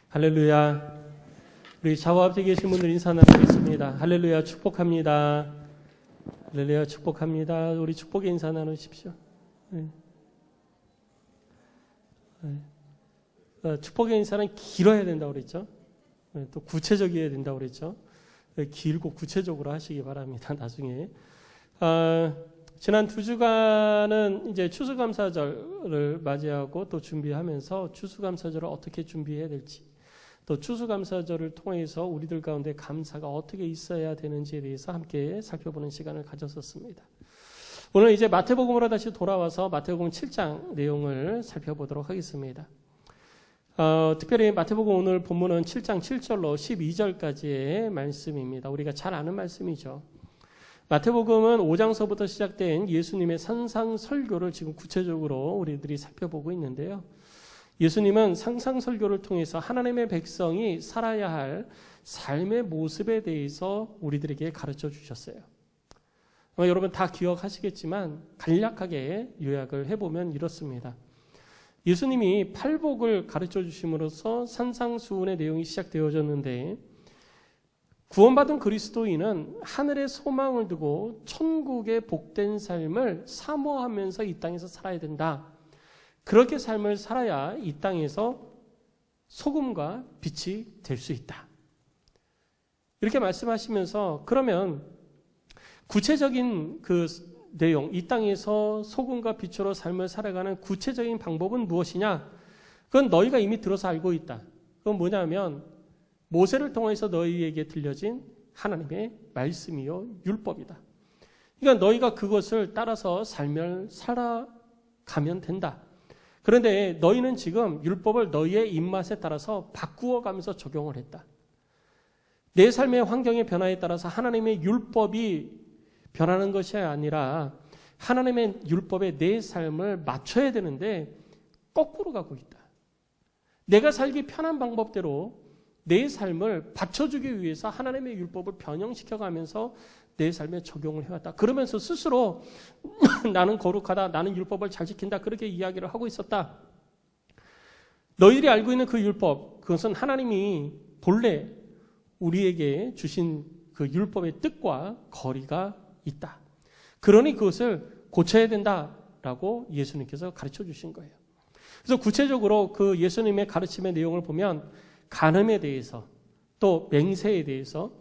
할렐루야. 우리 좌우 앞에 계신 분들 인사 나누겠습니다. 할렐루야, 축복합니다. 할렐루야, 축복합니다. 우리 축복의 인사 나누십시오. 네. 네. 축복의 인사는 길어야 된다고 그랬죠. 네. 또 구체적이어야 된다고 그랬죠. 네. 길고 구체적으로 하시기 바랍니다. 나중에. 지난 2주간은 이제 추수감사절을 맞이하고 또 준비하면서 추수감사절을 어떻게 준비해야 될지, 또 추수감사절을 통해서 우리들 가운데 감사가 어떻게 있어야 되는지에 대해서 함께 살펴보는 시간을 가졌었습니다. 오늘 이제 마태복음으로 다시 돌아와서 마태복음 7장 내용을 살펴보도록 하겠습니다. 특별히 마태복음 오늘 본문은 7장 7절로 12절까지의 말씀입니다. 우리가 잘 아는 말씀이죠. 마태복음은 5장서부터 시작된 예수님의 산상설교를 지금 구체적으로 우리들이 살펴보고 있는데요. 예수님은 상상설교를 통해서 하나님의 백성이 살아야 할 삶의 모습에 대해서 우리들에게 가르쳐 주셨어요. 아마 여러분 다 기억하시겠지만 간략하게 요약을 해보면 이렇습니다. 예수님이 팔복을 가르쳐 주심으로써 산상수훈의 내용이 시작되어졌는데, 구원받은 그리스도인은 하늘의 소망을 두고 천국의 복된 삶을 사모하면서 이 땅에서 살아야 된다. 그렇게 삶을 살아야 이 땅에서 소금과 빛이 될 수 있다. 이렇게 말씀하시면서, 그러면 구체적인 그 내용, 이 땅에서 소금과 빛으로 삶을 살아가는 구체적인 방법은 무엇이냐? 그건 너희가 이미 들어서 알고 있다. 그건 뭐냐면 모세를 통해서 너희에게 들려진 하나님의 말씀이요 율법이다. 그러니까 너희가 그것을 따라서 삶을 살아가면 된다. 그런데 너희는 지금 율법을 너희의 입맛에 따라서 바꾸어 가면서 적용을 했다. 내 삶의 환경의 변화에 따라서 하나님의 율법이 변하는 것이 아니라 하나님의 율법에 내 삶을 맞춰야 되는데 거꾸로 가고 있다. 내가 살기 편한 방법대로 내 삶을 받쳐주기 위해서 하나님의 율법을 변형시켜가면서 내 삶에 적용을 해왔다. 그러면서 스스로 나는 거룩하다, 나는 율법을 잘 지킨다, 그렇게 이야기를 하고 있었다. 너희들이 알고 있는 그 율법, 그것은 하나님이 본래 우리에게 주신 그 율법의 뜻과 거리가 있다. 그러니 그것을 고쳐야 된다라고 예수님께서 가르쳐 주신 거예요. 그래서 구체적으로 그 예수님의 가르침의 내용을 보면 간음에 대해서, 또 맹세에 대해서,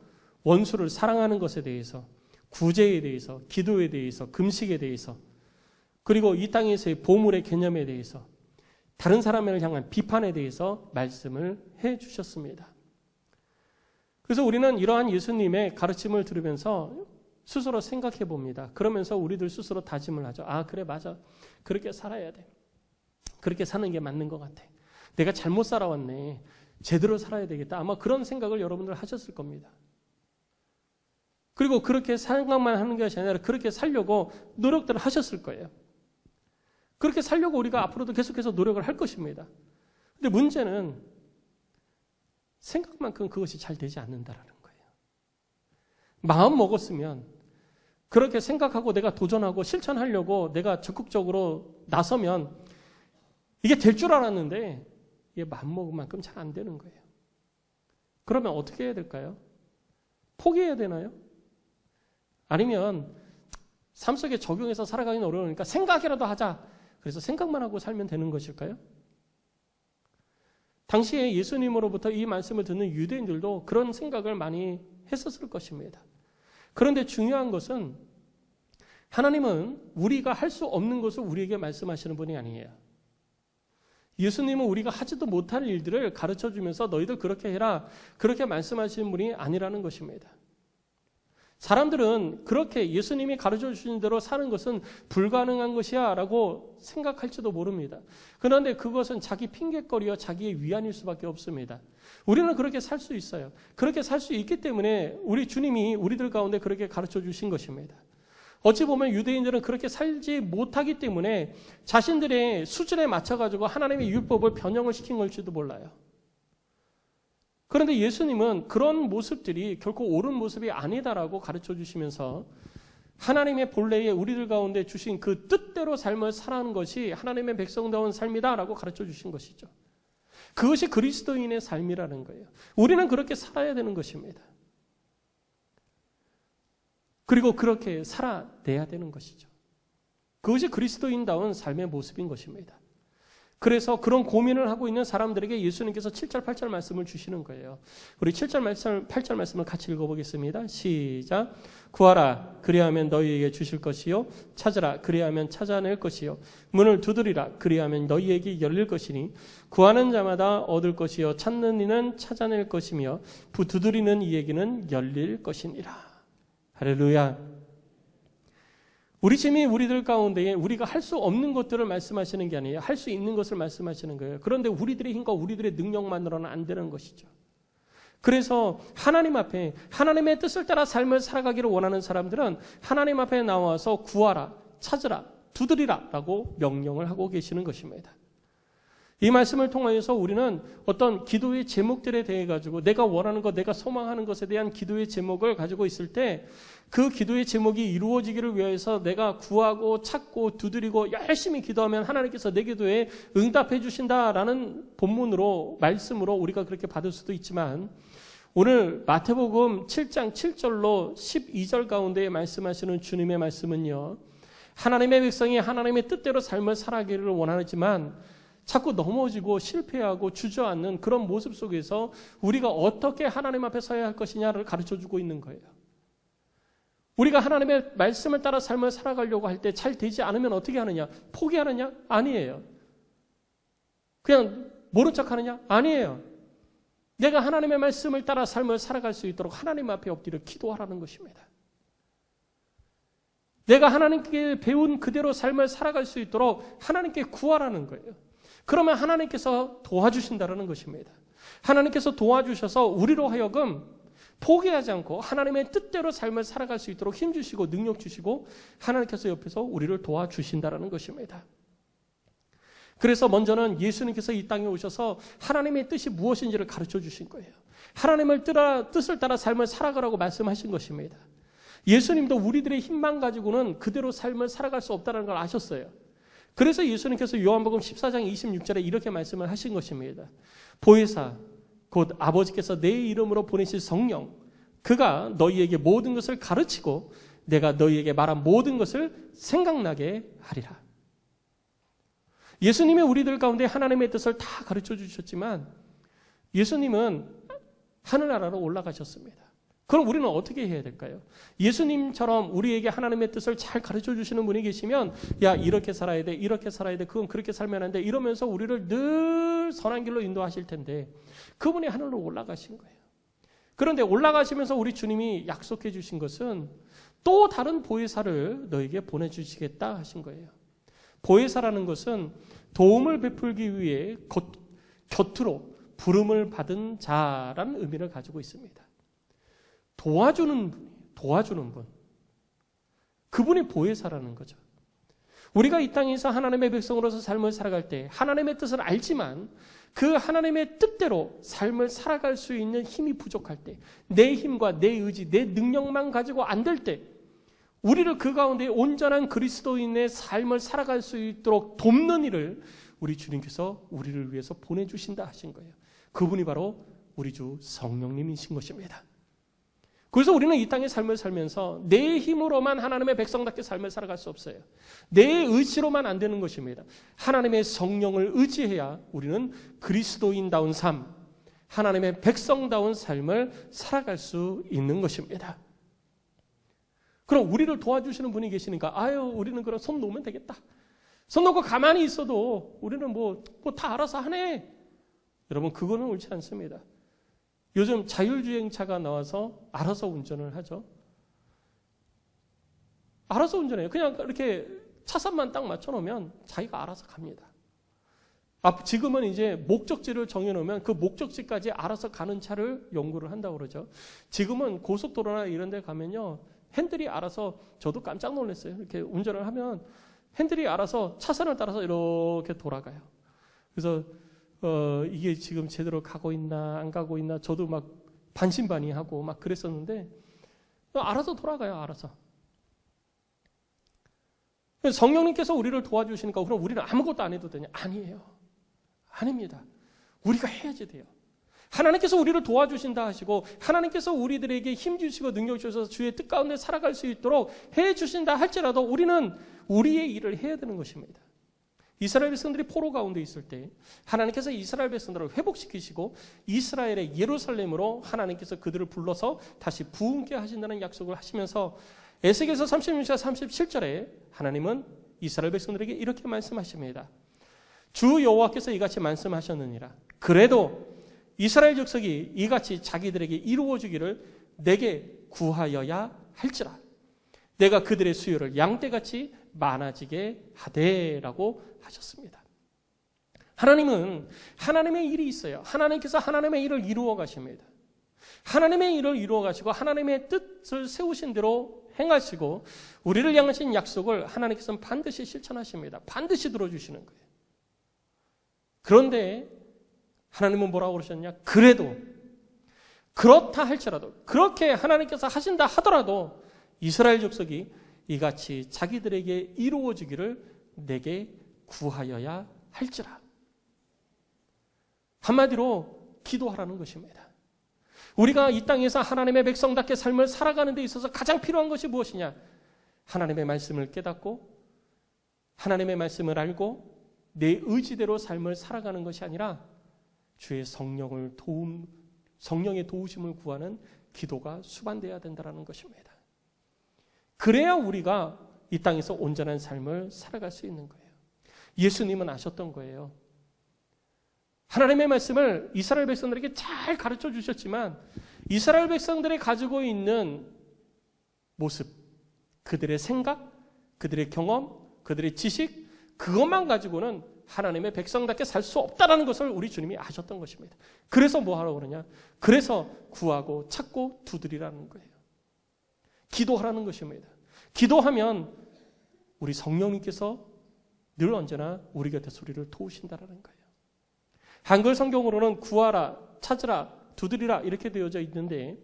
원수를 사랑하는 것에 대해서, 구제에 대해서, 기도에 대해서, 금식에 대해서, 그리고 이 땅에서의 보물의 개념에 대해서, 다른 사람을 향한 비판에 대해서 말씀을 해 주셨습니다. 그래서 우리는 이러한 예수님의 가르침을 들으면서 스스로 생각해 봅니다. 그러면서 우리들 스스로 다짐을 하죠. 아, 그래, 맞아. 그렇게 살아야 돼. 그렇게 사는 게 맞는 것 같아. 내가 잘못 살아왔네. 제대로 살아야 되겠다. 아마 그런 생각을 여러분들 하셨을 겁니다. 그리고 그렇게 생각만 하는 것이 아니라 그렇게 살려고 노력들을 하셨을 거예요. 그렇게 살려고 우리가 앞으로도 계속해서 노력을 할 것입니다. 근데 문제는 생각만큼 그것이 잘 되지 않는다라는 거예요. 마음 먹었으면 그렇게 생각하고 내가 도전하고 실천하려고 내가 적극적으로 나서면 이게 될 줄 알았는데 이게 마음먹은 만큼 잘 안 되는 거예요. 그러면 어떻게 해야 될까요? 포기해야 되나요? 아니면 삶 속에 적용해서 살아가기는 어려우니까 생각이라도 하자. 그래서 생각만 하고 살면 되는 것일까요? 당시에 예수님으로부터 이 말씀을 듣는 유대인들도 그런 생각을 많이 했었을 것입니다. 그런데 중요한 것은 하나님은 우리가 할 수 없는 것을 우리에게 말씀하시는 분이 아니에요. 예수님은 우리가 하지도 못할 일들을 가르쳐주면서 너희들 그렇게 해라, 그렇게 말씀하시는 분이 아니라는 것입니다. 사람들은 그렇게 예수님이 가르쳐 주신 대로 사는 것은 불가능한 것이야 라고 생각할지도 모릅니다. 그런데 그것은 자기 핑계거리와 자기의 위안일 수밖에 없습니다. 우리는 그렇게 살 수 있어요. 그렇게 살 수 있기 때문에 우리 주님이 우리들 가운데 그렇게 가르쳐 주신 것입니다. 어찌 보면 유대인들은 그렇게 살지 못하기 때문에 자신들의 수준에 맞춰가지고 하나님의 율법을 변형을 시킨 걸지도 몰라요. 그런데 예수님은 그런 모습들이 결코 옳은 모습이 아니다라고 가르쳐 주시면서 하나님의 본래에 우리들 가운데 주신 그 뜻대로 삶을 살아가는 것이 하나님의 백성다운 삶이다라고 가르쳐 주신 것이죠. 그것이 그리스도인의 삶이라는 거예요. 우리는 그렇게 살아야 되는 것입니다. 그리고 그렇게 살아내야 되는 것이죠. 그것이 그리스도인다운 삶의 모습인 것입니다. 그래서 그런 고민을 하고 있는 사람들에게 예수님께서 7절, 8절 말씀을 주시는 거예요. 우리 7절, 8절 말씀을 같이 읽어보겠습니다. 시작. 구하라, 그리하면 너희에게 주실 것이요. 찾으라, 그리하면 찾아낼 것이요. 문을 두드리라, 그리하면 너희에게 열릴 것이니 구하는 자마다 얻을 것이요. 찾는 이는 찾아낼 것이며 두드리는 이에게는 열릴 것이니라. 할렐루야. 우리 주님이 우리들 가운데에 우리가 할 수 없는 것들을 말씀하시는 게 아니에요. 할 수 있는 것을 말씀하시는 거예요. 그런데 우리들의 힘과 우리들의 능력만으로는 안 되는 것이죠. 그래서 하나님 앞에 하나님의 뜻을 따라 삶을 살아가기를 원하는 사람들은 하나님 앞에 나와서 구하라, 찾으라, 두드리라 라고 명령을 하고 계시는 것입니다. 이 말씀을 통하여서 우리는 어떤 기도의 제목들에 대해 가지고 내가 원하는 것, 내가 소망하는 것에 대한 기도의 제목을 가지고 있을 때 그 기도의 제목이 이루어지기를 위해서 내가 구하고 찾고 두드리고 열심히 기도하면 하나님께서 내 기도에 응답해 주신다라는 본문으로 말씀으로 우리가 그렇게 받을 수도 있지만 오늘 마태복음 7장 7절로 12절 가운데 말씀하시는 주님의 말씀은요. 하나님의 백성이 하나님의 뜻대로 삶을 살아가기를 원하지만 자꾸 넘어지고 실패하고 주저앉는 그런 모습 속에서 우리가 어떻게 하나님 앞에 서야 할 것이냐를 가르쳐주고 있는 거예요. 우리가 하나님의 말씀을 따라 삶을 살아가려고 할 때 잘 되지 않으면 어떻게 하느냐? 포기하느냐? 아니에요. 그냥 모른 척하느냐? 아니에요. 내가 하나님의 말씀을 따라 삶을 살아갈 수 있도록 하나님 앞에 엎드려 기도하라는 것입니다. 내가 하나님께 배운 그대로 삶을 살아갈 수 있도록 하나님께 구하라는 거예요. 그러면 하나님께서 도와주신다는 것입니다. 하나님께서 도와주셔서 우리로 하여금 포기하지 않고 하나님의 뜻대로 삶을 살아갈 수 있도록 힘주시고 능력 주시고 하나님께서 옆에서 우리를 도와주신다는 것입니다. 그래서 먼저는 예수님께서 이 땅에 오셔서 하나님의 뜻이 무엇인지를 가르쳐 주신 거예요. 하나님의 뜻을 따라 삶을 살아가라고 말씀하신 것입니다. 예수님도 우리들의 힘만 가지고는 그대로 삶을 살아갈 수 없다는 걸 아셨어요. 그래서 예수님께서 요한복음 14장 26절에 이렇게 말씀을 하신 것입니다. 보혜사 곧 아버지께서 내 이름으로 보내실 성령 그가 너희에게 모든 것을 가르치고 내가 너희에게 말한 모든 것을 생각나게 하리라. 예수님이 우리들 가운데 하나님의 뜻을 다 가르쳐 주셨지만 예수님은 하늘나라로 올라가셨습니다. 그럼 우리는 어떻게 해야 될까요? 예수님처럼 우리에게 하나님의 뜻을 잘 가르쳐 주시는 분이 계시면 야 이렇게 살아야 돼, 이렇게 살아야 돼, 그건 그렇게 살면 안 돼 이러면서 우리를 늘 선한 길로 인도하실 텐데 그분이 하늘로 올라가신 거예요. 그런데 올라가시면서 우리 주님이 약속해 주신 것은 또 다른 보혜사를 너에게 보내주시겠다 하신 거예요. 보혜사라는 것은 도움을 베풀기 위해 곁으로 부름을 받은 자라는 의미를 가지고 있습니다. 도와주는 분. 그분이 보혜사라는 거죠. 우리가 이 땅에서 하나님의 백성으로서 삶을 살아갈 때 하나님의 뜻을 알지만 그 하나님의 뜻대로 삶을 살아갈 수 있는 힘이 부족할 때 내 힘과 내 의지, 내 능력만 가지고 안 될 때 우리를 그 가운데 온전한 그리스도인의 삶을 살아갈 수 있도록 돕는 일을 우리 주님께서 우리를 위해서 보내주신다 하신 거예요. 그분이 바로 우리 주 성령님이신 것입니다. 그래서 우리는 이 땅의 삶을 살면서 내 힘으로만 하나님의 백성답게 삶을 살아갈 수 없어요. 내 의지로만 안 되는 것입니다. 하나님의 성령을 의지해야 우리는 그리스도인다운 삶, 하나님의 백성다운 삶을 살아갈 수 있는 것입니다. 그럼 우리를 도와주시는 분이 계시니까 우리는 그럼 손 놓으면 되겠다. 손 놓고 가만히 있어도 우리는 뭐 다 알아서 하네. 여러분 그거는 옳지 않습니다. 요즘 자율주행차가 나와서 알아서 운전을 하죠. 알아서 운전해요. 그냥 이렇게 차선만 딱 맞춰놓으면 자기가 알아서 갑니다. 지금은 이제 목적지를 정해놓으면 그 목적지까지 알아서 가는 차를 연구를 한다고 그러죠. 지금은 고속도로나 이런 데 가면요. 핸들이 알아서, 저도 깜짝 놀랐어요. 이렇게 운전을 하면 핸들이 알아서 차선을 따라서 이렇게 돌아가요. 그래서 이게 지금 제대로 가고 있나 안 가고 있나 저도 막 반신반의하고 막 그랬었는데 알아서 돌아가요. 알아서. 성령님께서 우리를 도와주시니까 그럼 우리는 아무것도 안 해도 되냐? 아니에요. 아닙니다. 우리가 해야지 돼요. 하나님께서 우리를 도와주신다 하시고 하나님께서 우리들에게 힘 주시고 능력 주셔서 주의 뜻 가운데 살아갈 수 있도록 해 주신다 할지라도 우리는 우리의 일을 해야 되는 것입니다. 이스라엘 백성들이 포로 가운데 있을 때 하나님께서 이스라엘 백성들을 회복시키시고 이스라엘의 예루살렘으로 하나님께서 그들을 불러서 다시 부흥케 하신다는 약속을 하시면서 에스겔서 36장 37절에 하나님은 이스라엘 백성들에게 이렇게 말씀하십니다. 주 여호와께서 이같이 말씀하셨느니라. 그래도 이스라엘 족속이 이같이 자기들에게 이루어주기를 내게 구하여야 할지라. 내가 그들의 수요를 양떼같이 많아지게 하되라고 하셨습니다. 하나님은 하나님의 일이 있어요. 하나님께서 하나님의 일을 이루어 가십니다. 하나님의 일을 이루어 가시고 하나님의 뜻을 세우신 대로 행하시고 우리를 향하신 약속을 하나님께서는 반드시 실천하십니다. 반드시 들어주시는 거예요. 그런데 하나님은 뭐라고 그러셨냐? 그래도 그렇다 할지라도 그렇게 하나님께서 하신다 하더라도 이스라엘 족속이 이같이 자기들에게 이루어지기를 내게 구하여야 할지라. 한마디로 기도하라는 것입니다. 우리가 이 땅에서 하나님의 백성답게 삶을 살아가는 데 있어서 가장 필요한 것이 무엇이냐? 하나님의 말씀을 깨닫고 하나님의 말씀을 알고 내 의지대로 삶을 살아가는 것이 아니라 주의 성령의 도우심을 구하는 기도가 수반되어야 된다는 것입니다. 그래야 우리가 이 땅에서 온전한 삶을 살아갈 수 있는 거예요. 예수님은 아셨던 거예요. 하나님의 말씀을 이스라엘 백성들에게 잘 가르쳐 주셨지만 이스라엘 백성들이 가지고 있는 모습, 그들의 생각, 그들의 경험, 그들의 지식, 그것만 가지고는 하나님의 백성답게 살 수 없다는 것을 우리 주님이 아셨던 것입니다. 그래서 뭐 하라고 그러냐? 그래서 구하고 찾고 두드리라는 거예요. 기도하라는 것입니다. 기도하면 우리 성령님께서 늘 언제나 우리 곁에 우리를 도우신다라는 거예요. 한글 성경으로는 구하라, 찾으라, 두드리라 이렇게 되어져 있는데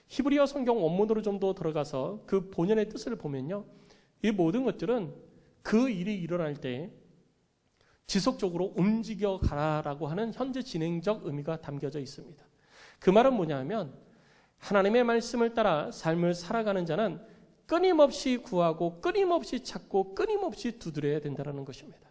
히브리어 성경 원문으로 좀 더 들어가서 그 본연의 뜻을 보면요. 이 모든 것들은 그 일이 일어날 때 지속적으로 움직여 가라라고 하는 현재 진행적 의미가 담겨져 있습니다. 그 말은 뭐냐 하면 하나님의 말씀을 따라 삶을 살아가는 자는 끊임없이 구하고 끊임없이 찾고 끊임없이 두드려야 된다는 것입니다.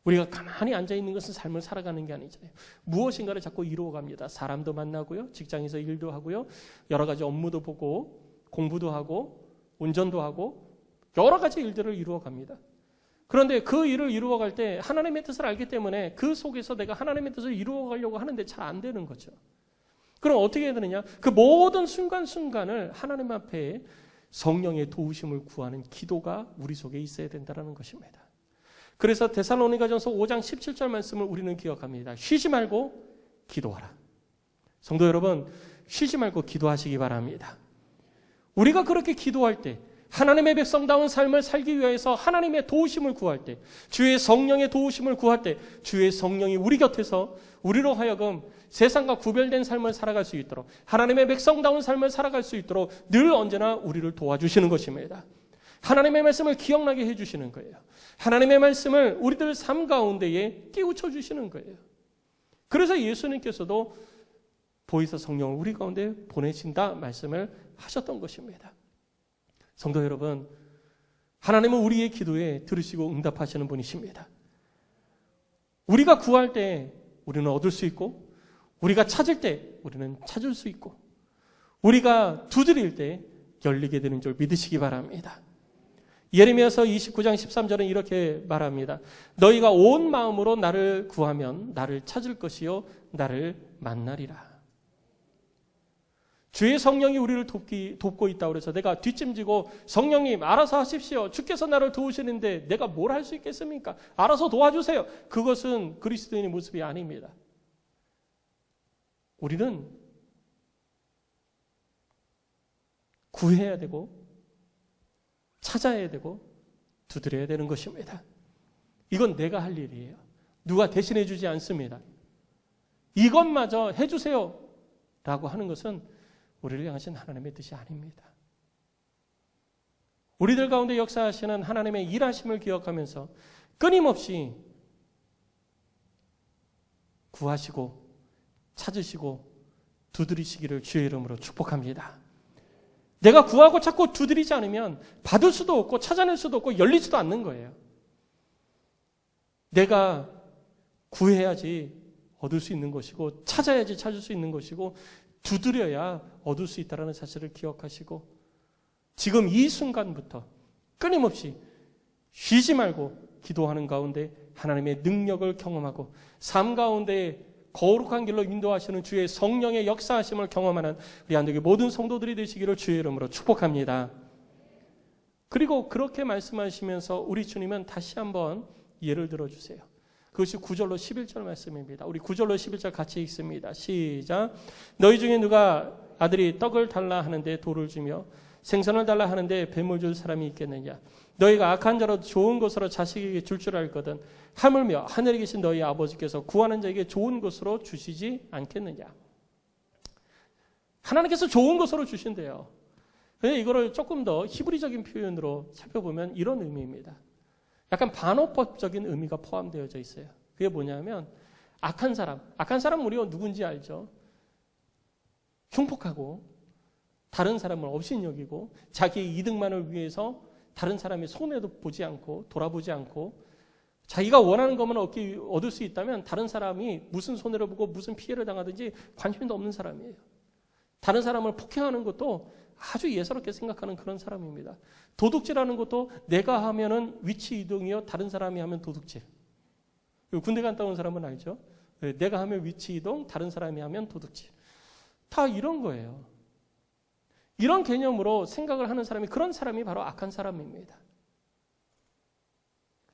우리가 가만히 앉아있는 것은 삶을 살아가는 게 아니잖아요. 무엇인가를 자꾸 이루어갑니다. 사람도 만나고요. 직장에서 일도 하고요. 여러 가지 업무도 보고 공부도 하고 운전도 하고 여러 가지 일들을 이루어갑니다. 그런데 그 일을 이루어갈 때 하나님의 뜻을 알기 때문에 그 속에서 내가 하나님의 뜻을 이루어가려고 하는데 잘 안 되는 거죠. 그럼 어떻게 해야 되느냐? 그 모든 순간순간을 하나님 앞에 성령의 도우심을 구하는 기도가 우리 속에 있어야 된다는 것입니다. 그래서 데살로니가전서 5장 17절 말씀을 우리는 기억합니다. 쉬지 말고 기도하라. 성도 여러분, 쉬지 말고 기도하시기 바랍니다. 우리가 그렇게 기도할 때 하나님의 백성다운 삶을 살기 위해서 하나님의 도우심을 구할 때, 주의 성령의 도우심을 구할 때 주의 성령이 우리 곁에서 우리로 하여금 세상과 구별된 삶을 살아갈 수 있도록 하나님의 백성다운 삶을 살아갈 수 있도록 늘 언제나 우리를 도와주시는 것입니다. 하나님의 말씀을 기억나게 해주시는 거예요. 하나님의 말씀을 우리들 삶 가운데에 깨우쳐 주시는 거예요. 그래서 예수님께서도 보혜사 성령을 우리 가운데 보내신다 말씀을 하셨던 것입니다. 성도 여러분, 하나님은 우리의 기도에 들으시고 응답하시는 분이십니다. 우리가 구할 때 우리는 얻을 수 있고 우리가 찾을 때 우리는 찾을 수 있고 우리가 두드릴 때 열리게 되는 줄 믿으시기 바랍니다. 예레미야서 29장 13절은 이렇게 말합니다. 너희가 온 마음으로 나를 구하면 나를 찾을 것이요 나를 만나리라. 주의 성령이 우리를 돕고 있다고 그래서 내가 뒷짐지고 성령님 알아서 하십시오. 주께서 나를 도우시는데 내가 뭘 할 수 있겠습니까? 알아서 도와주세요. 그것은 그리스도인의 모습이 아닙니다. 우리는 구해야 되고 찾아야 되고 두드려야 되는 것입니다. 이건 내가 할 일이에요. 누가 대신해 주지 않습니다. 이것마저 해주세요 라고 하는 것은 우리를 향하신 하나님의 뜻이 아닙니다. 우리들 가운데 역사하시는 하나님의 일하심을 기억하면서 끊임없이 구하시고 찾으시고 두드리시기를 주의 이름으로 축복합니다. 내가 구하고 찾고 두드리지 않으면 받을 수도 없고 찾아낼 수도 없고 열리지도 않는 거예요. 내가 구해야지 얻을 수 있는 것이고 찾아야지 찾을 수 있는 것이고 두드려야 얻을 수 있다는 사실을 기억하시고 지금 이 순간부터 끊임없이 쉬지 말고 기도하는 가운데 하나님의 능력을 경험하고 삶 가운데 거룩한 길로 인도하시는 주의 성령의 역사하심을 경험하는 우리 안동의 모든 성도들이 되시기를 주의 이름으로 축복합니다. 그리고 그렇게 말씀하시면서 우리 주님은 다시 한번 예를 들어주세요. 그것이 9절로 11절 말씀입니다. 우리 9절로 11절 같이 읽습니다. 시작. 너희 중에 누가 아들이 떡을 달라 하는데 돌을 주며 생선을 달라 하는데 뱀을 줄 사람이 있겠느냐. 너희가 악한 자로 좋은 것으로 자식에게 줄 줄 알거든 하물며 하늘에 계신 너희 아버지께서 구하는 자에게 좋은 것으로 주시지 않겠느냐. 하나님께서 좋은 것으로 주신대요. 이거를 조금 더 히브리적인 표현으로 살펴보면 이런 의미입니다. 약간 반어법적인 의미가 포함되어져 있어요. 그게 뭐냐면 악한 사람 우리가 누군지 알죠? 흉폭하고 다른 사람을 업신여기고 자기의 이득만을 위해서 다른 사람의 손해도 보지 않고 돌아보지 않고 자기가 원하는 것만 얻을 수 있다면 다른 사람이 무슨 손해를 보고 무슨 피해를 당하든지 관심도 없는 사람이에요. 다른 사람을 폭행하는 것도 아주 예사롭게 생각하는 그런 사람입니다. 도둑질하는 것도 내가 하면은 위치 이동이요, 다른 사람이 하면 도둑질. 군대 갔다 온 사람은 알죠? 내가 하면 위치 이동, 다른 사람이 하면 도둑질. 다 이런 거예요. 이런 개념으로 생각을 하는 사람이, 그런 사람이 바로 악한 사람입니다.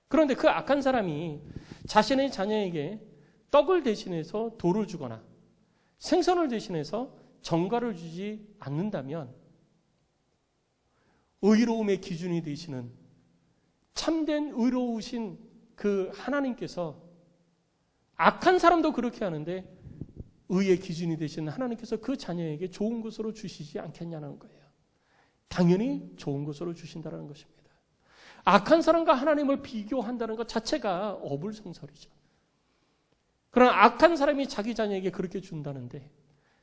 그런데 그 악한 사람이 자신의 자녀에게 떡을 대신해서 돌을 주거나 생선을 대신해서 정과를 주지 않는다면 의로움의 기준이 되시는 참된 의로우신 그 하나님께서 악한 사람도 그렇게 하는데 의의 기준이 되시는 하나님께서 그 자녀에게 좋은 것으로 주시지 않겠냐는 거예요. 당연히 좋은 것으로 주신다는 것입니다. 악한 사람과 하나님을 비교한다는 것 자체가 어불성설이죠. 그러나 악한 사람이 자기 자녀에게 그렇게 준다는데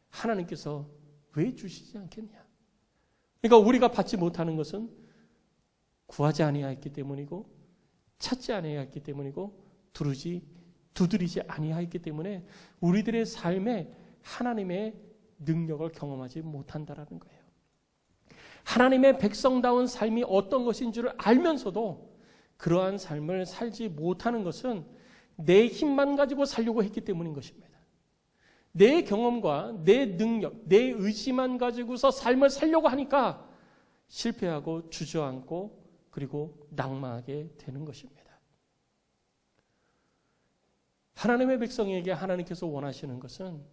하나님께서 왜 주시지 않겠냐? 그러니까 우리가 받지 못하는 것은 구하지 아니하였기 때문이고 찾지 아니하였기 때문이고 두드리지 아니하였기 때문에 우리들의 삶에 하나님의 능력을 경험하지 못한다라는 거예요. 하나님의 백성다운 삶이 어떤 것인 줄을 알면서도 그러한 삶을 살지 못하는 것은 내 힘만 가지고 살려고 했기 때문인 것입니다. 내 경험과 내 능력, 내 의지만 가지고서 삶을 살려고 하니까 실패하고 주저앉고 그리고 낙망하게 되는 것입니다. 하나님의 백성에게 하나님께서 원하시는 것은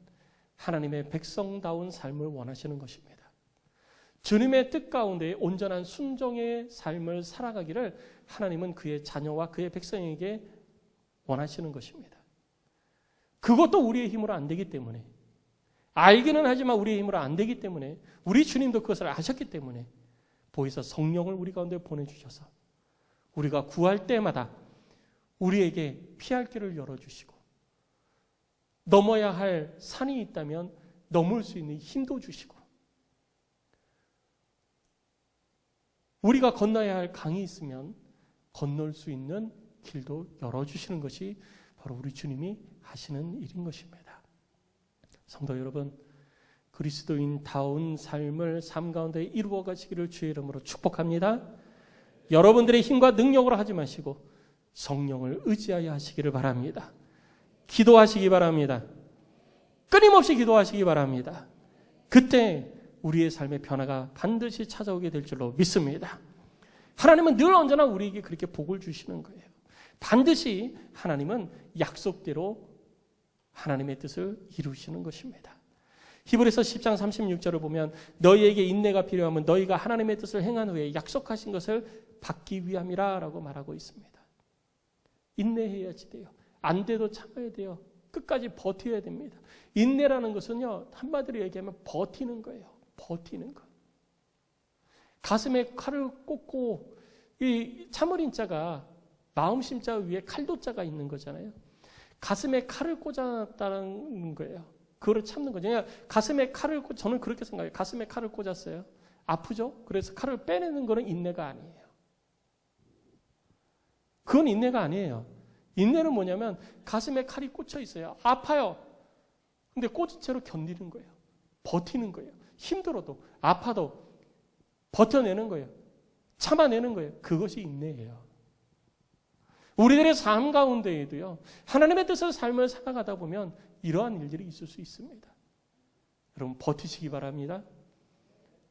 하나님의 백성다운 삶을 원하시는 것입니다. 주님의 뜻 가운데 온전한 순종의 삶을 살아가기를 하나님은 그의 자녀와 그의 백성에게 원하시는 것입니다. 그것도 우리의 힘으로 안 되기 때문에, 알기는 하지만 우리의 힘으로 안 되기 때문에, 우리 주님도 그것을 아셨기 때문에 보이사 성령을 우리 가운데 보내주셔서 우리가 구할 때마다 우리에게 피할 길을 열어주시고 넘어야 할 산이 있다면 넘을 수 있는 힘도 주시고 우리가 건너야 할 강이 있으면 건널 수 있는 길도 열어주시는 것이 바로 우리 주님이 하시는 일인 것입니다. 성도 여러분, 그리스도인다운 삶을 삶 가운데 이루어 가시기를 주의 이름으로 축복합니다. 여러분들의 힘과 능력으로 하지 마시고 성령을 의지하여 하시기를 바랍니다. 기도하시기 바랍니다. 끊임없이 기도하시기 바랍니다. 그때 우리의 삶의 변화가 반드시 찾아오게 될 줄로 믿습니다. 하나님은 늘 언제나 우리에게 그렇게 복을 주시는 거예요. 반드시 하나님은 약속대로 하나님의 뜻을 이루시는 것입니다. 히브리서 10장 36절을 보면 너희에게 인내가 필요하면 너희가 하나님의 뜻을 행한 후에 약속하신 것을 받기 위함이라 라고 말하고 있습니다. 인내해야지 돼요. 안 돼도 참아야 돼요. 끝까지 버텨야 됩니다. 인내라는 것은요, 한마디로 얘기하면 버티는 거예요. 버티는 거. 가슴에 칼을 꽂고 이 참을인 자가 마음심자 위에 칼도자가 있는 거잖아요. 가슴에 칼을 꽂았다는 거예요. 그거를 참는 거죠. 그냥 가슴에 칼을 저는 그렇게 생각해요. 가슴에 칼을 꽂았어요. 아프죠? 그래서 칼을 빼내는 거는 인내가 아니에요. 그건 인내가 아니에요. 인내는 뭐냐면 가슴에 칼이 꽂혀 있어요. 아파요. 근데 꽂은 채로 견디는 거예요. 버티는 거예요. 힘들어도 아파도 버텨내는 거예요. 참아내는 거예요. 그것이 인내예요. 우리들의 삶 가운데에도요, 하나님의 뜻을 삶을 살아가다 보면 이러한 일들이 있을 수 있습니다. 여러분 버티시기 바랍니다.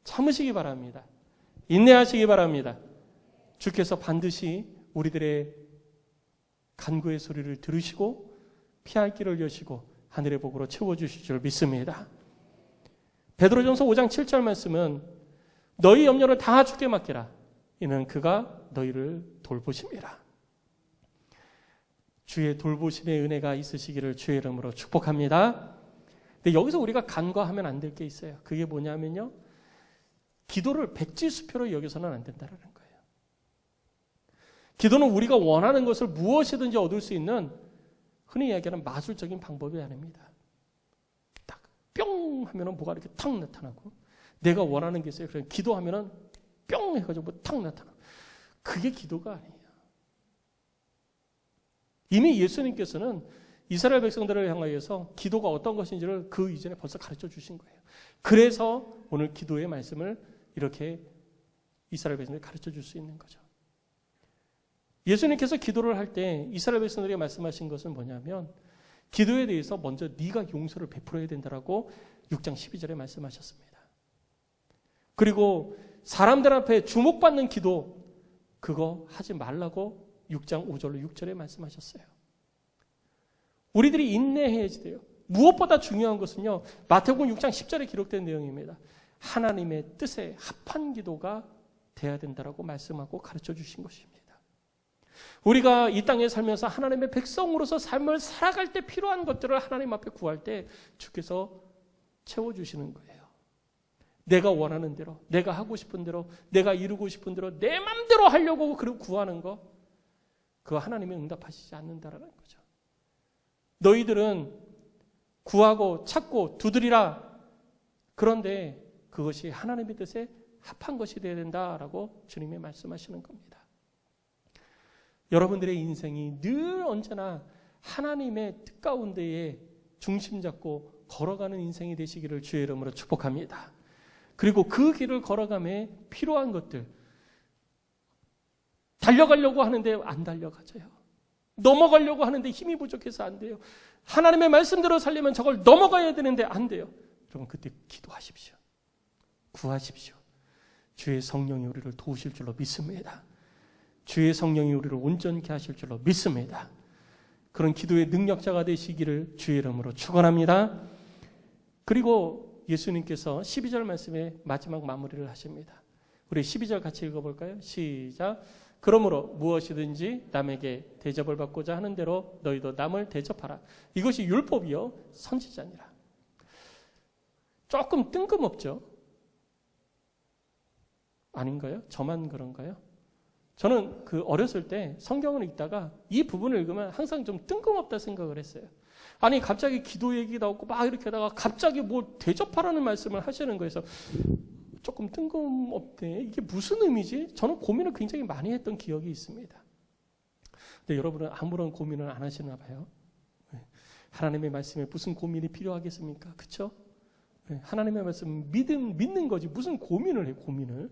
참으시기 바랍니다. 인내하시기 바랍니다. 주께서 반드시 우리들의 간구의 소리를 들으시고 피할 길을 여시고 하늘의 복으로 채워주실 줄 믿습니다. 베드로전서 5장 7절 말씀은 너희 염려를 다 주께 맡기라. 이는 그가 너희를 돌보심이라. 주의 돌보심의 은혜가 있으시기를 주의 이름으로 축복합니다. 근데 여기서 우리가 간과하면 안 될 게 있어요. 그게 뭐냐면요, 기도를 백지수표로 여기서는 안 된다는 거예요. 기도는 우리가 원하는 것을 무엇이든지 얻을 수 있는 흔히 이야기하는 마술적인 방법이 아닙니다. 딱 뿅 하면은 뭐가 이렇게 탁 나타나고, 내가 원하는 게 있어요. 그래서 기도하면은 뿅 해가지고 뭐 탁 나타나고, 그게 기도가 아니에요. 이미 예수님께서는 이스라엘 백성들을 향하여서 기도가 어떤 것인지를 그 이전에 벌써 가르쳐 주신 거예요. 그래서 오늘 기도의 말씀을 이렇게 이스라엘 백성들이 가르쳐 줄 수 있는 거죠. 예수님께서 기도를 할 때 이스라엘 백성들에게 말씀하신 것은 뭐냐면, 기도에 대해서 먼저 네가 용서를 베풀어야 된다라고 6장 12절에 말씀하셨습니다. 그리고 사람들 앞에 주목받는 기도, 그거 하지 말라고 6장 5절로 6절에 말씀하셨어요. 우리들이 인내해야지 돼요. 무엇보다 중요한 것은요, 마태복음 6장 10절에 기록된 내용입니다. 하나님의 뜻에 합한 기도가 돼야 된다라고 말씀하고 가르쳐 주신 것입니다. 우리가 이 땅에 살면서 하나님의 백성으로서 삶을 살아갈 때 필요한 것들을 하나님 앞에 구할 때 주께서 채워주시는 거예요. 내가 원하는 대로, 내가 하고 싶은 대로, 내가 이루고 싶은 대로 내 맘대로 하려고 구하는 거, 그거 하나님이 응답하시지 않는다라는 거죠. 너희들은 구하고 찾고 두드리라. 그런데 그것이 하나님의 뜻에 합한 것이 되어야 된다라고 주님이 말씀하시는 겁니다. 여러분들의 인생이 늘 언제나 하나님의 뜻 가운데에 중심 잡고 걸어가는 인생이 되시기를 주의 이름으로 축복합니다. 그리고 그 길을 걸어감에 필요한 것들, 달려가려고 하는데 안 달려가져요. 넘어가려고 하는데 힘이 부족해서 안 돼요. 하나님의 말씀대로 살려면 저걸 넘어가야 되는데 안 돼요. 여러분 그때 기도하십시오. 구하십시오. 주의 성령이 우리를 도우실 줄로 믿습니다. 주의 성령이 우리를 온전케 하실 줄로 믿습니다. 그런 기도의 능력자가 되시기를 주의 이름으로 축원합니다. 그리고 예수님께서 12절 말씀에 마지막 마무리를 하십니다. 우리 12절 같이 읽어볼까요? 시작. 그러므로 무엇이든지 남에게 대접을 받고자 하는 대로 너희도 남을 대접하라. 이것이 율법이요 선지자니라. 조금 뜬금없죠? 아닌가요? 저만 그런가요? 저는 그 어렸을 때 성경을 읽다가 이 부분을 읽으면 항상 좀 뜬금없다 생각을 했어요. 아니 갑자기 기도 얘기 나오고 막 이렇게 하다가 갑자기 뭐 대접하라는 말씀을 하시는 거에서 조금 뜬금없네. 이게 무슨 의미지? 저는 고민을 굉장히 많이 했던 기억이 있습니다. 근데 여러분은 아무런 고민을 안 하시나 봐요. 하나님의 말씀에 무슨 고민이 필요하겠습니까? 그렇죠? 하나님의 말씀 믿는 거지 무슨 고민을 해, 고민을.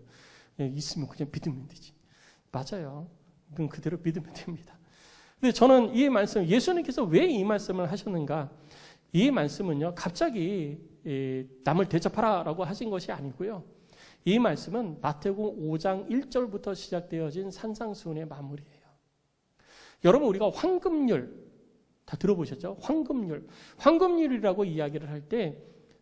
있으면 그냥 믿으면 되지. 맞아요. 그럼 그대로 믿으면 됩니다. 근데 저는 이 말씀, 예수님께서 왜 이 말씀을 하셨는가? 이 말씀은요, 갑자기 남을 대접하라라고 하신 것이 아니고요. 이 말씀은 마태복음 5장 1절부터 시작되어진 산상수훈의 마무리예요. 여러분 우리가 황금률 다 들어보셨죠? 황금률이라고 이야기를 할 때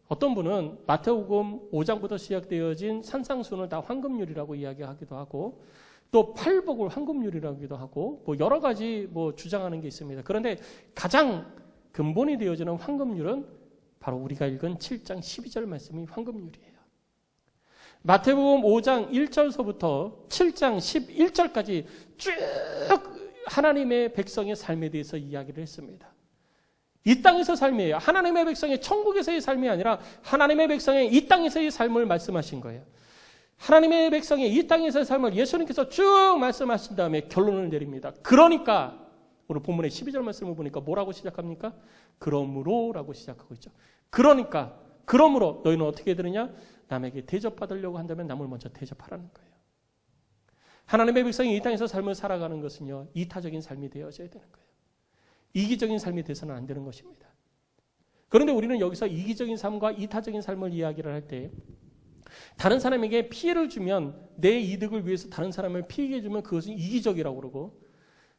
어떤 분은 마태복음 5장부터 시작되어진 산상수훈을 다 황금률이라고 이야기하기도 하고 또 팔복을 황금률이라기도 하고 뭐 여러 가지 뭐 주장하는 게 있습니다. 그런데 가장 근본이 되어지는 황금률은 바로 우리가 읽은 7장 12절 말씀이 황금률이에요. 마태복음 5장 1절서부터 7장 11절까지 쭉 하나님의 백성의 삶에 대해서 이야기를 했습니다. 이 땅에서 삶이에요. 하나님의 백성의 천국에서의 삶이 아니라 하나님의 백성의 이 땅에서의 삶을 말씀하신 거예요. 하나님의 백성의 이 땅에서의 삶을 예수님께서 쭉 말씀하신 다음에 결론을 내립니다. 그러니까 오늘 본문의 12절 말씀을 보니까 뭐라고 시작합니까? 그러므로라고 시작하고 있죠. 그러니까 그러므로 너희는 어떻게 들으냐? 남에게 대접받으려고 한다면 남을 먼저 대접하라는 거예요. 하나님의 백성이 이 땅에서 삶을 살아가는 것은요, 이타적인 삶이 되어져야 되는 거예요. 이기적인 삶이 돼서는 안 되는 것입니다. 그런데 우리는 여기서 이기적인 삶과 이타적인 삶을 이야기를 할 때 다른 사람에게 피해를 주면 내 이득을 위해서 다른 사람을 피해 주면 그것은 이기적이라고 그러고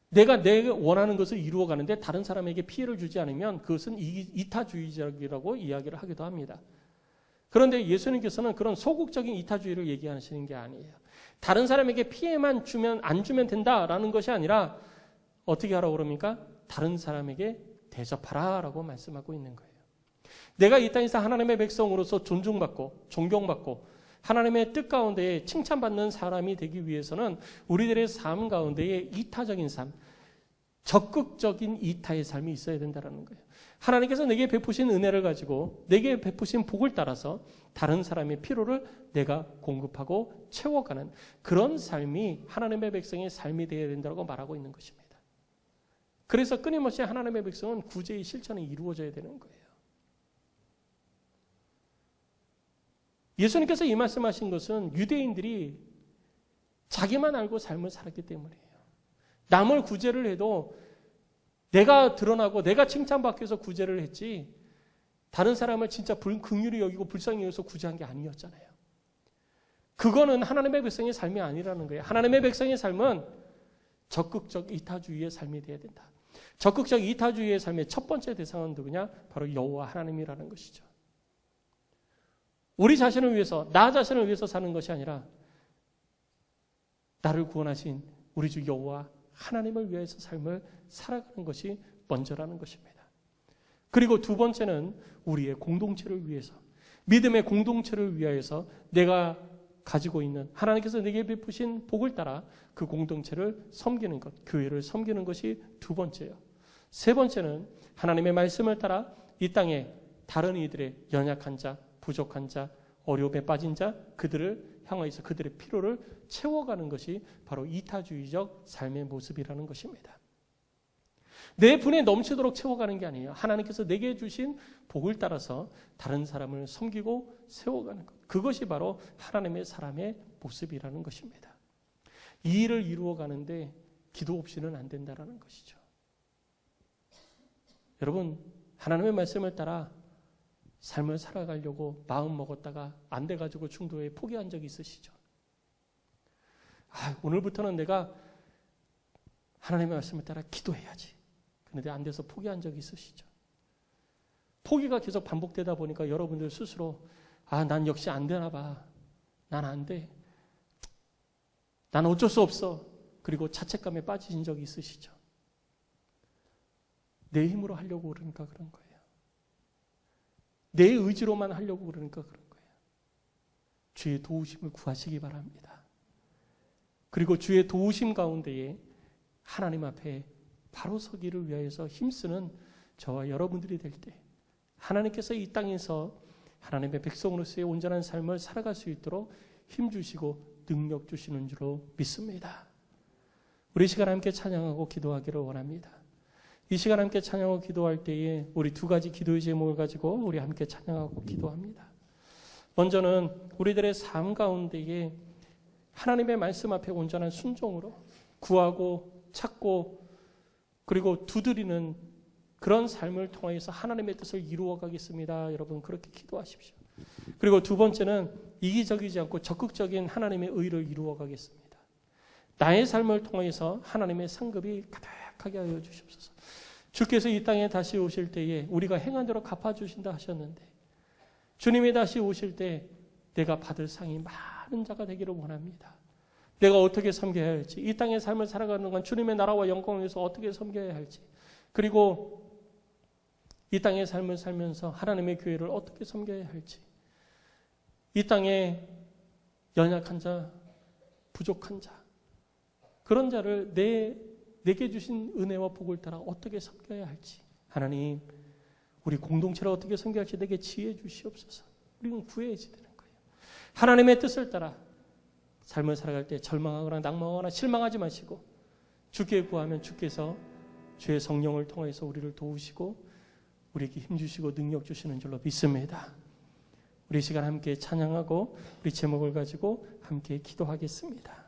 내가 원하는 것을 이루어 가는데 다른 사람에게 피해를 주지 않으면 그것은 이타주의적이라고 이야기를 하기도 합니다. 그런데 예수님께서는 그런 소극적인 이타주의를 얘기하시는 게 아니에요. 다른 사람에게 피해만 안 주면 된다라는 것이 아니라 어떻게 하라고 그럽니까? 다른 사람에게 대접하라라고 말씀하고 있는 거예요. 내가 이 땅에서 하나님의 백성으로서 존중받고 존경받고 하나님의 뜻 가운데에 칭찬받는 사람이 되기 위해서는 우리들의 삶 가운데에 이타적인 삶, 적극적인 이타의 삶이 있어야 된다는 거예요. 하나님께서 내게 베푸신 은혜를 가지고 내게 베푸신 복을 따라서 다른 사람의 필요를 내가 공급하고 채워가는 그런 삶이 하나님의 백성의 삶이 되어야 된다고 말하고 있는 것입니다. 그래서 끊임없이 하나님의 백성은 구제의 실천이 이루어져야 되는 거예요. 예수님께서 이 말씀하신 것은 유대인들이 자기만 알고 삶을 살았기 때문이에요. 남을 구제를 해도 내가 드러나고 내가 칭찬받기 위해서 구제를 했지 다른 사람을 진짜 긍휼히 여기고 불쌍히 여기서 구제한 게 아니었잖아요. 그거는 하나님의 백성의 삶이 아니라는 거예요. 하나님의 백성의 삶은 적극적 이타주의의 삶이 되어야 된다. 적극적 이타주의의 삶의 첫 번째 대상은 누구냐? 바로 여호와 하나님이라는 것이죠. 우리 자신을 위해서, 나 자신을 위해서 사는 것이 아니라 나를 구원하신 우리 주 여호와 하나님을 위해서 삶을 살아가는 것이 먼저라는 것입니다. 그리고 두 번째는 우리의 공동체를 위해서, 믿음의 공동체를 위하여서 내가 가지고 있는 하나님께서 내게 베푸신 복을 따라 그 공동체를 섬기는 것, 교회를 섬기는 것이 두 번째예요. 세 번째는 하나님의 말씀을 따라 이 땅에 다른 이들의 연약한 자, 부족한 자, 어려움에 빠진 자, 그들을 향하여서 그들의 필요를 채워가는 것이 바로 이타주의적 삶의 모습이라는 것입니다. 내 분에 넘치도록 채워가는 게 아니에요. 하나님께서 내게 주신 복을 따라서 다른 사람을 섬기고 세워가는 것. 그것이 바로 하나님의 사람의 모습이라는 것입니다. 이 일을 이루어가는데 기도 없이는 안 된다는 것이죠. 여러분, 하나님의 말씀을 따라 삶을 살아가려고 마음 먹었다가 안 돼가지고 중도에 포기한 적이 있으시죠? 오늘부터는 내가 하나님의 말씀을 따라 기도해야지. 그런데 안 돼서 포기한 적이 있으시죠? 포기가 계속 반복되다 보니까 여러분들 스스로 난 역시 안 되나 봐. 난 안 돼. 난 어쩔 수 없어. 그리고 자책감에 빠지신 적이 있으시죠? 내 힘으로 하려고 그러니까 그런 거예요. 내 의지로만 하려고 그러니까 그런 거예요. 주의 도우심을 구하시기 바랍니다. 그리고 주의 도우심 가운데에 하나님 앞에 바로 서기를 위하여서 힘쓰는 저와 여러분들이 될 때 하나님께서 이 땅에서 하나님의 백성으로서의 온전한 삶을 살아갈 수 있도록 힘주시고 능력 주시는 줄로 믿습니다. 우리 시간 함께 찬양하고 기도하기를 원합니다. 이 시간 함께 찬양하고 기도할 때에 우리 두 가지 기도의 제목을 가지고 우리 함께 찬양하고 기도합니다. 먼저는 우리들의 삶 가운데에 하나님의 말씀 앞에 온전한 순종으로 구하고 찾고 그리고 두드리는 그런 삶을 통해서 하나님의 뜻을 이루어 가겠습니다. 여러분 그렇게 기도하십시오. 그리고 두 번째는 이기적이지 않고 적극적인 하나님의 의를 이루어 가겠습니다. 나의 삶을 통해서 하나님의 상급이 가득하게 하여 주시옵소서. 주께서 이 땅에 다시 오실 때에 우리가 행한 대로 갚아주신다 하셨는데 주님이 다시 오실 때 내가 받을 상이 많은 자가 되기를 원합니다. 내가 어떻게 섬겨야 할지, 이 땅의 삶을 살아가는 건 주님의 나라와 영광을 위해서 어떻게 섬겨야 할지, 그리고 이 땅의 삶을 살면서 하나님의 교회를 어떻게 섬겨야 할지, 이 땅에 연약한 자, 부족한 자, 그런 자를 내게 주신 은혜와 복을 따라 어떻게 섬겨야 할지, 하나님 우리 공동체를 어떻게 섬겨야 할지 내게 지혜 주시옵소서. 우리는 구해야지 되는 거예요. 하나님의 뜻을 따라 삶을 살아갈 때 절망하거나 낭망하거나 실망하지 마시고 주께 구하면 주께서 주의 성령을 통해서 우리를 도우시고 우리에게 힘주시고 능력 주시는 줄로 믿습니다. 우리 시간 함께 찬양하고 우리 제목을 가지고 함께 기도하겠습니다.